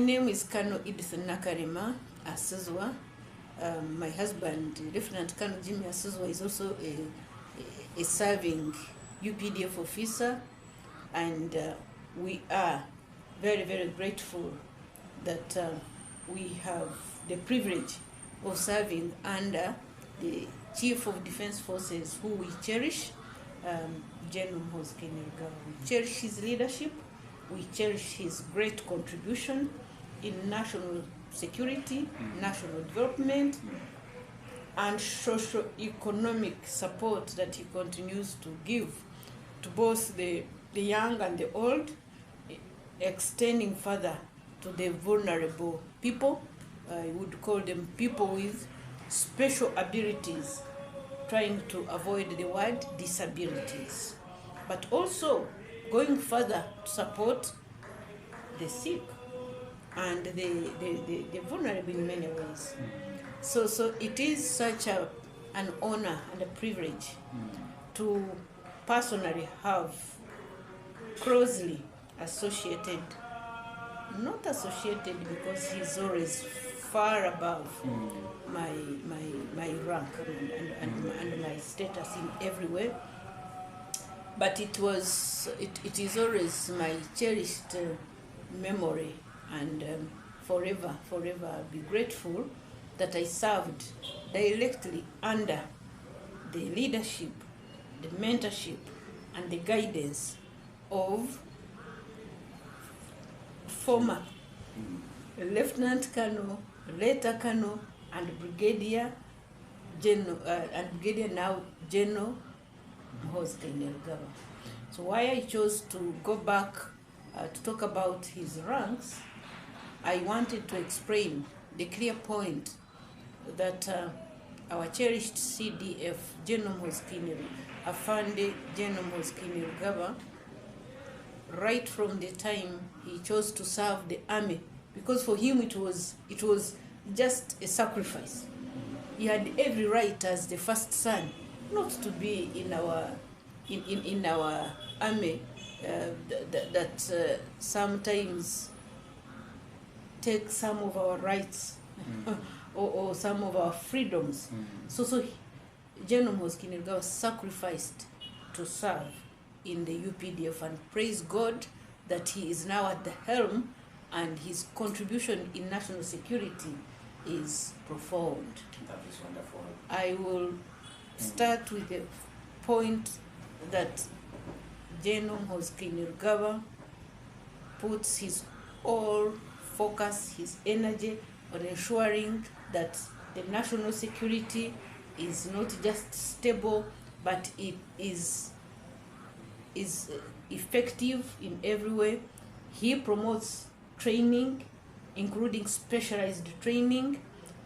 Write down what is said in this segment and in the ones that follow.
name is Colonel Edith Nakarema Asuzwa. My husband, Lieutenant Colonel Jimmy Asuzwa, is also a serving UPDF officer, and we are very, very grateful that we have the privilege of serving under the Chief of Defense Forces, who we cherish, General Muhoozi. We cherish his leadership, we cherish his great contribution in national security, national development, and socio-economic support that he continues to give to both the young and the old, extending further to the vulnerable people. I would call them people with special abilities, trying to avoid the word disabilities, but also going further to support the sick and the vulnerable in many ways. So it is such an honor and a privilege to personally have closely associated, not associated because he's always far above my rank and my status in every way, but it is always my cherished memory, and forever I'll be grateful that I served directly under the leadership, the mentorship, and the guidance of former Lieutenant Colonel, later Colonel, and Brigadier General, now General Muhoozi. So why I chose to go back to talk about his ranks, I wanted to explain the clear point that our cherished CDF, General Muhoozi, Afande General Muhoozi, right from the time he chose to serve the army, because for him it was just a sacrifice. He had every right as the first son not to be in our army that sometimes take some of our rights or some of our freedoms. So General Muhoozi sacrificed to serve in the UPDF, and praise God that he is now at the helm, and his contribution in national security is profound. That is wonderful. I will start with the point that General Muhoozi puts his all focus, his energy on ensuring that the national security is not just stable, but it is effective in every way. He promotes training, including specialized training.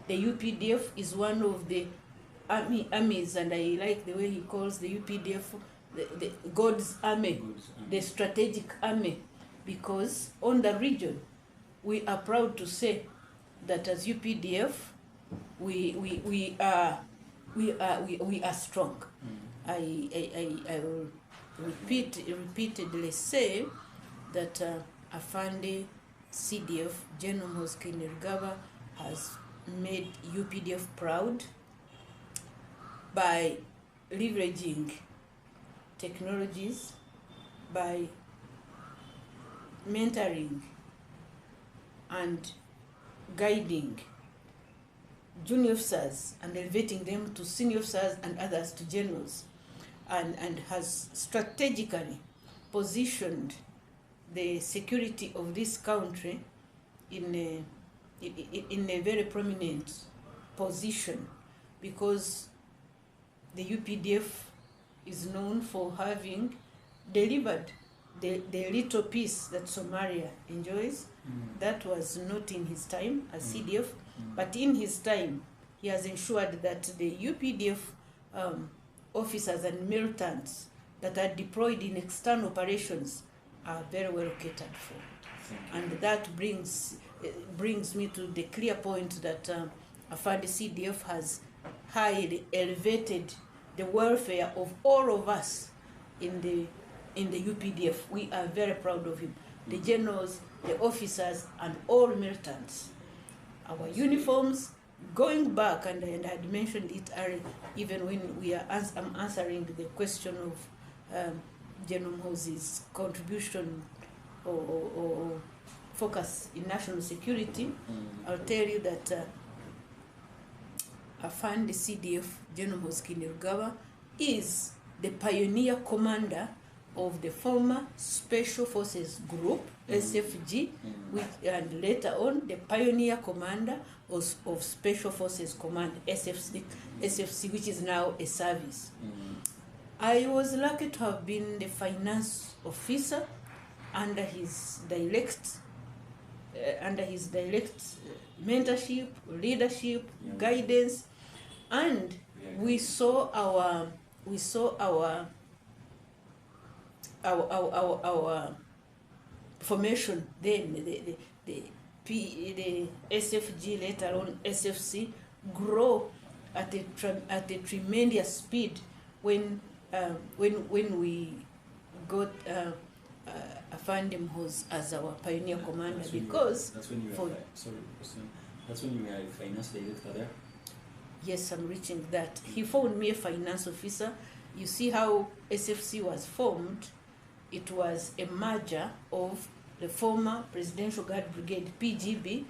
The UPDF is one of the armies, and I like the way he calls the UPDF the God's army, the strategic army, because on the region we are proud to say that as UPDF we are strong. I will repeatedly say that Afande CDF General Muhoozi has made UPDF proud by leveraging technologies, by mentoring and guiding junior officers and elevating them to senior officers and others to generals, and has strategically positioned the security of this country in a very prominent position, because the UPDF is known for having delivered the little peace that Somalia enjoys. That was not in his time as CDF, but in his time he has ensured that the UPDF officers and militants that are deployed in external operations are very well catered for. And that brings me to the clear point that Afande CDF has highly elevated the welfare of all of us in the UPDF. We are very proud of him. The generals the officers and all militants. Our uniforms, going back, and I had mentioned it earlier, even when I'm answering the question of General Muhoozi's contribution or focus in national security. I'll tell you that Afande CDF General Muhoozi is the pioneer commander of the former Special Forces Group, SFG, which, and later on the pioneer commander of Special Forces Command, SFC, which is now a service. I was lucky to have been the finance officer under his direct mentorship, leadership, guidance, and we saw our formation then, the SFG, later on SFC, grow at a tremendous speed when we got Afande Muhoozi as our pioneer commander, because that's when you were a finance director there. Yes, I'm reaching that. He found me a finance officer. You see how SFC was formed. It was a merger of the former Presidential Guard Brigade, PGB.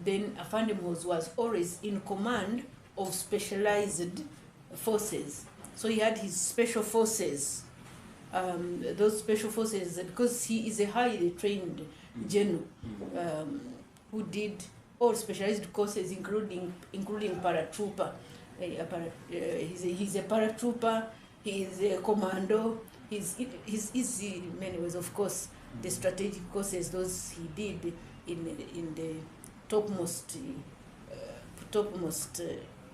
Then Afande Muhoozi was always in command of specialized forces. So he had his special forces. Those special forces, because he is a highly trained general who did all specialized courses, including paratrooper. He's a paratrooper. He is a commando. He's in many ways, of course, the strategic courses, those he did in the topmost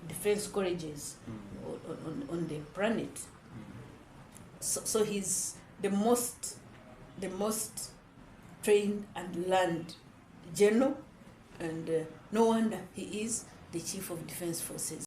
defense colleges on the planet. So he's the most trained and learned general, and no wonder he is the Chief of Defense Forces.